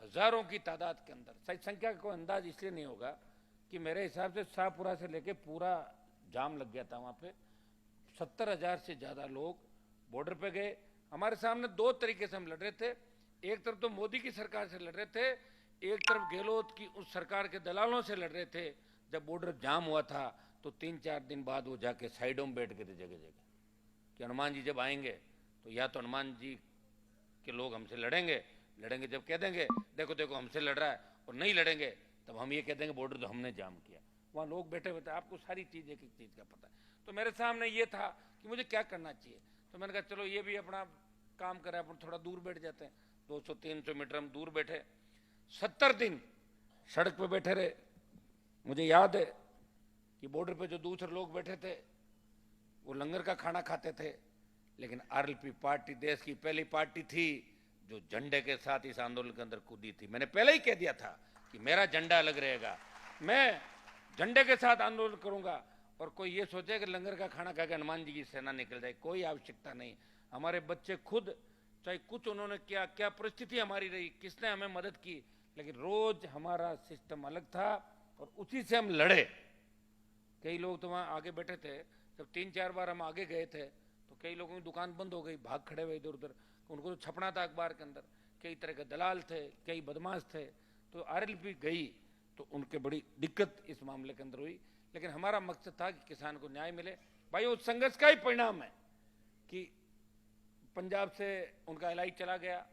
हजारों की तादाद के अंदर, सही संख्या का कोई अंदाज इसलिए नहीं होगा कि मेरे हिसाब से शाहपुरा से लेके पूरा जाम लग गया था वहां पे। 70,000 से ज्यादा लोग बॉर्डर पे गए। हमारे सामने दो तरीके से हम लड़ रहे थे, एक तरफ तो मोदी की सरकार से लड़ रहे थे, एक तरफ गहलोत की उस सरकार के दलालों से लड़ रहे थे। जब बॉर्डर जाम हुआ था तो 3-4 दिन बाद वो जाके साइडों में बैठ गए थे जगह जगह कि हनुमान जी जब आएंगे तो या तो हनुमान जी के लोग हमसे लड़ेंगे, जब कह देंगे देखो देखो हमसे लड़ रहा है, और नहीं लड़ेंगे तब हम ये कह देंगे बॉर्डर तो हमने जाम किया। वहाँ लोग बैठे हुए थे, आपको सारी चीज एक एक चीज का पता है। तो मेरे सामने ये था कि मुझे क्या करना चाहिए। तो मैंने कहा चलो ये भी अपना काम करे, अपन थोड़ा दूर बैठ जाते हैं। 200-300 मीटर हम दूर बैठे, 70 दिन सड़क पे बैठे रहे। मुझे याद है कि बॉर्डर पे जो दूसरे लोग बैठे थे वो लंगर का खाना खाते थे, लेकिन आरएलपी पार्टी देश की पहली पार्टी थी जो झंडे के साथ इस आंदोलन के अंदर कूदी थी। मैंने पहले ही कह दिया था कि मेरा झंडा अलग रहेगा, मैं झंडे के साथ आंदोलन करूंगा। और कोई ये सोचे कि लंगर का खाना खा के हनुमान जी की सेना निकल जाए, कोई आवश्यकता नहीं। हमारे बच्चे खुद, चाहे कुछ उन्होंने क्या क्या परिस्थिति हमारी रही, किसने हमें मदद की, लेकिन रोज हमारा सिस्टम अलग था और उसी से हम लड़े। कई लोग तो वहां आगे बैठे थे, जब 3-4 बार हम आगे गए थे तो कई लोगों की दुकान बंद हो गई, भाग खड़े हुए इधर उधर। उनको तो छपना था अखबार के अंदर, कई तरह के दलाल थे, कई बदमाश थे। तो आरएलपी गई तो उनके बड़ी दिक्कत इस मामले के अंदर हुई, लेकिन हमारा मकसद था कि किसान को न्याय मिले। भाई उस संघर्ष का ही परिणाम है कि पंजाब से उनका एलआई चला गया,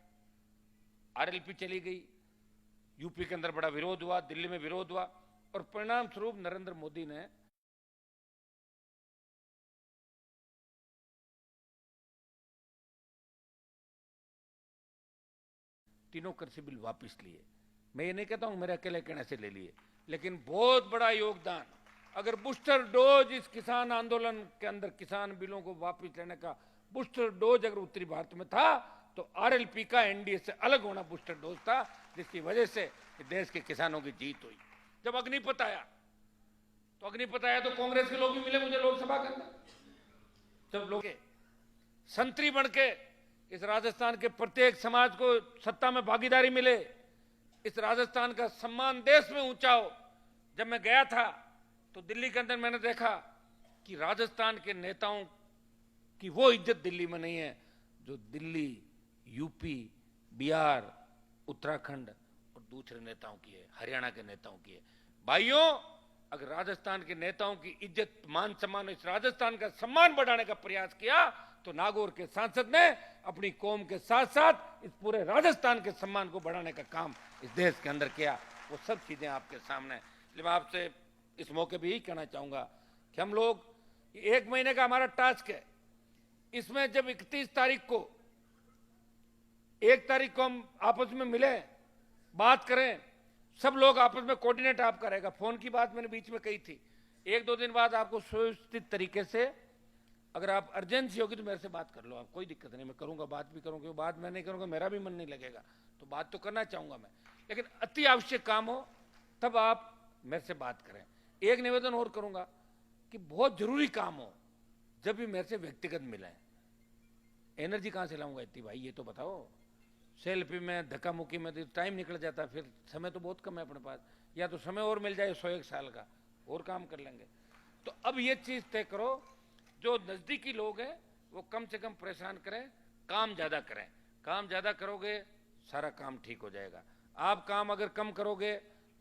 आरएलपी चली गई, यूपी के अंदर बड़ा विरोध हुआ, दिल्ली में विरोध हुआ, और परिणाम स्वरूप नरेंद्र मोदी ने तीनों कृषि बिल वापस लिए। मैं ये नहीं कहता हूं मेरे अकेले कहने से ले लिए, लेकिन बहुत बड़ा योगदान। अगर बूस्टर डोज इस किसान आंदोलन के अंदर किसान बिलों को वापस लेने का बूस्टर डोज अगर उत्तरी भारत में था तो आरएलपी का एनडीए से अलग होना बूस्टर डोज था, जिसकी वजह से देश के किसानों की जीत हुई। जब अग्निपथ आया तो कांग्रेस के लोग भी मिले मुझे लोकसभा के अंदर। जब लोग संतरी बन के इस राजस्थान के प्रत्येक समाज को सत्ता में भागीदारी मिले, इस राजस्थान का सम्मान देश में ऊंचा हो। जब मैं गया था तो दिल्ली के अंदर मैंने देखा कि राजस्थान के नेताओं की वो इज्जत दिल्ली में नहीं है जो दिल्ली, यूपी, बिहार, उत्तराखंड और दूसरे नेताओं की है, हरियाणा के नेताओं की है। भाइयों, अगर राजस्थान के नेताओं की इज्जत, मान सम्मान, इस राजस्थान का सम्मान बढ़ाने का प्रयास किया तो नागौर के सांसद ने अपनी कौम के साथ साथ इस पूरे राजस्थान के सम्मान को बढ़ाने का काम इस देश के अंदर किया। वो सब चीजें आपके सामने। इसलिए मैं आपसे इस मौके भी यही कहना चाहूंगा कि हम लोग 1 महीने का हमारा टास्क है। इसमें जब 31 तारीख को, 1 तारीख को हम आपस में मिले, बात करें, सब लोग आपस में कोऑर्डिनेट आपका रहेगा। फोन की बात मैंने बीच में कही थी, 1-2 दिन बाद आपको सुव्यवस्थित तरीके से, अगर आप अर्जेंसी होगी तो मेरे से बात कर लो, आप कोई दिक्कत नहीं, मैं करूंगा, बात भी करूंगा। बात मैं नहीं करूंगा मेरा भी मन नहीं लगेगा, तो बात तो करना चाहूंगा मैं, लेकिन अति आवश्यक काम हो तब आप मेरे से बात करें। एक निवेदन और करूंगा कि बहुत जरूरी काम हो जब भी मेरे से व्यक्तिगत मिले। एनर्जी कहां से लाऊंगा इतनी भाई, ये तो बताओ। सेल्फी में, धक्का मुक्की में तो टाइम निकल जाता है, फिर समय तो बहुत कम है अपने पास। या तो समय और मिल जाए 101 साल का, और काम कर लेंगे। तो अब ये चीज तय करो, जो नजदीकी लोग हैं वो कम से कम परेशान करें, काम ज्यादा करें। काम ज्यादा करोगे सारा काम ठीक हो जाएगा। आप काम अगर कम करोगे,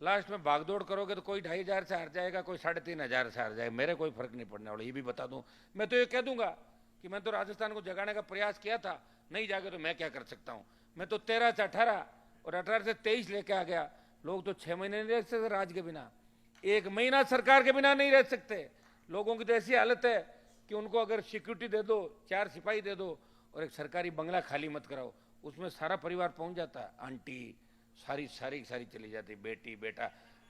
लास्ट में भागदौड़ करोगे तो कोई 2,500 से हार जाएगा, कोई 3,500 से हार जाएगा, मेरे कोई फर्क नहीं पड़ने वाला। ये भी बता दूं, मैं तो ये कह दूंगा कि मैं तो राजस्थान को जगाने का प्रयास किया था, नहीं जागे तो मैं क्या कर सकता हूं। मैं तो 13 से 18 और 18 से 23 लेके आ गया। लोग तो 6 महीने नहीं रह सकते राज के बिना, 1 महीना सरकार के बिना नहीं रह सकते। लोगों की तो ऐसी हालत है कि उनको अगर सिक्योरिटी दे दो, 4 सिपाही दे दो और एक सरकारी बंगला खाली मत कराओ, उसमें सारा परिवार पहुंच जाता है। आंटी सारी चली जाती, बेटी बेटा,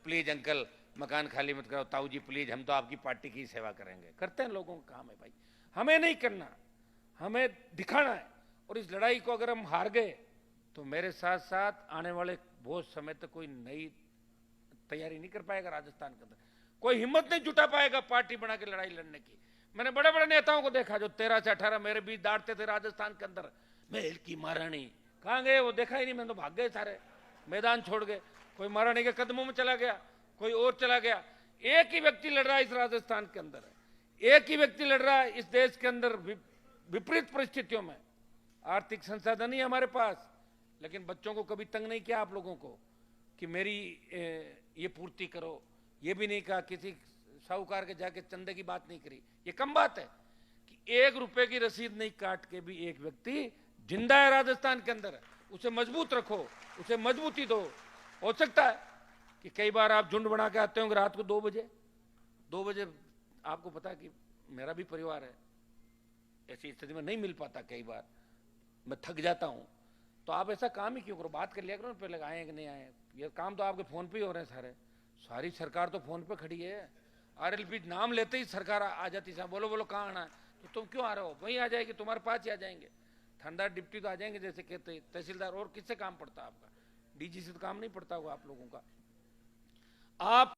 प्लीज अंकल मकान खाली मत कराओ, ताऊ जी प्लीज हम तो आपकी पार्टी की सेवा करेंगे। करते हैं, लोगों का काम है भाई, हमें नहीं करना, हमें दिखाना है। और इस लड़ाई को अगर हम हार गए तो मेरे साथ साथ आने वाले बहुत समय तक कोई नई तैयारी नहीं कर पाएगा राजस्थान के अंदर, कोई हिम्मत नहीं जुटा पाएगा पार्टी बना के लड़ाई लड़ने की। मैंने बड़े बड़े नेताओं को देखा जो 13 से 18 मेरे बीच दांड़ते थे राजस्थान के अंदर, महल की महारानी कहां गए वो देखा ही नहीं, मैंने तो भाग गए सारे। मैदान छोड़ गए, कोई महारानी के कदमों में चला गया, कोई और चला गया। एक ही व्यक्ति लड़ रहा है इस राजस्थान के अंदर, एक ही व्यक्ति लड़ रहा है इस देश के अंदर विपरीत परिस्थितियों में। आर्थिक संसाधन ही हमारे पास, लेकिन बच्चों को कभी तंग नहीं किया आप लोगों को कि मेरी ये पूर्ति करो, ये भी नहीं कहा, किसी साहूकार के जाके चंदे की बात नहीं करी। ये कम बात है कि 1 रुपए की रसीद नहीं काट के भी एक व्यक्ति जिंदा है राजस्थान के अंदर, उसे मजबूत रखो, उसे मजबूती दो। हो सकता है कि कई बार आप झुंड बना के आते होंगे रात को 2 बजे, आपको पता है कि मेरा भी परिवार है, ऐसी स्थिति में नहीं मिल पाता, कई बार मैं थक जाता हूं, तो आप ऐसा काम ही क्यों करो, बात कर लिया करो पहले आए कि नहीं आए। ये काम तो आपके फोन पे ही हो रहे हैं सारी सरकार तो फोन पे खड़ी है। आरएलपी नाम लेते ही सरकार आ जाती है, बोलो बोलो कहाँ आना है, तो तुम क्यों आ रहे हो, वहीं आ जाएगी, तुम्हारे पास ही आ जाएंगे। थानेदार डिप्टी तो आ जाएंगे जैसे कहते, तहसीलदार, और किससे काम पड़ता है आपका, डीजी से तो काम नहीं पड़ता होगा आप लोगों का। आप